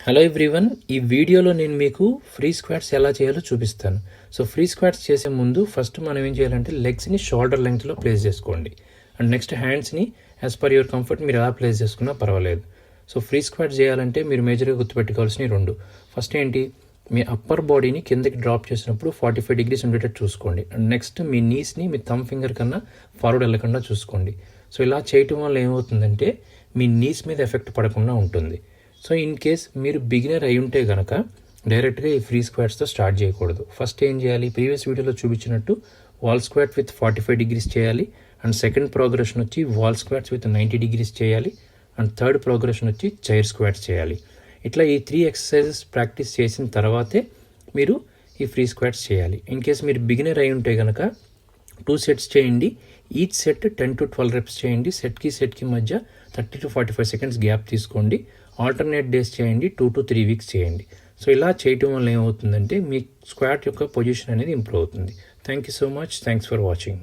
Hello everyone, ఈ వీడియోలో నేను మీకు ఫ్రీ స్క్వాట్స్ ఎలా చేయాలో చూపిస్తాను. సో ఫ్రీ స్క్వాట్స్ చేసే ముందు ఫస్ట్ మనం ఏం చేయాలంటే లెగ్స్ని షోల్డర్ లెంగ్త్లో ప్లేస్ చేసుకోండి. అండ్ నెక్స్ట్ హ్యాండ్స్ని యాజ్ పర్ యువర్ కంఫర్ట్ మీరు ఎలా ప్లేస్ చేసుకున్నా పర్వాలేదు. సో ఫ్రీ స్క్వాట్స్ చేయాలంటే మీరు మేజర్గా గుర్తుపెట్టుకోవాల్సినవి రెండు. ఫస్ట్ ఏంటి, మీ అప్పర్ బాడీని కిందకి డ్రాప్ చేసినప్పుడు 45 degrees ఉండేటట్టు చూసుకోండి. అండ్ నెక్స్ట్ మీ నీస్ని మీ థంబ్ ఫింగర్ కన్నా ఫార్వర్డ్ వెళ్ళకుండా చూసుకోండి. సో ఇలా చేయటం వల్ల ఏమవుతుందంటే మీ నీస్ మీద ఎఫెక్ట్ పడకుండా ఉంటుంది. సో ఇన్ కేస్ మీరు బిగినర్ అయి ఉంటే కనుక డైరెక్ట్గా ఈ ఫ్రీ స్క్వాట్స్తో స్టార్ట్ చేయకూడదు. ఫస్ట్ ఏం చేయాలి, ప్రీవియస్ వీడియోలో చూపించినట్టు వాల్ స్క్వాట్ విత్ 45 degrees చేయాలి. అండ్ సెకండ్ ప్రోగ్రెషన్ వచ్చి వాల్ స్క్వాట్స్ విత్ 90 degrees చేయాలి. అండ్ థర్డ్ ప్రోగ్రెషన్ వచ్చి చైర్ స్క్వాట్స్ చేయాలి. ఇట్లా ఈ 3 exercises ప్రాక్టీస్ చేసిన తర్వాతే మీరు ఈ ఫ్రీ స్క్వాట్స్ చేయాలి. ఇన్ కేస్ మీరు బిగినర్ అయి ఉంటే కనుక 2 sets చేయండి. ఈచ్ సెట్ 10 to 12 reps చేయండి. సెట్కి మధ్య 30 to 45 seconds గ్యాప్ తీసుకోండి. ఆల్టర్నేట్ డేస్ చేయండి. 2 to 3 weeks చేయండి. సో ఇలా చేయటం వల్ల ఏమవుతుందంటే మీ స్క్వాట్ యొక్క పొజిషన్ అనేది ఇంప్రూవ్ అవుతుంది. Thank you so much. Thanks for watching.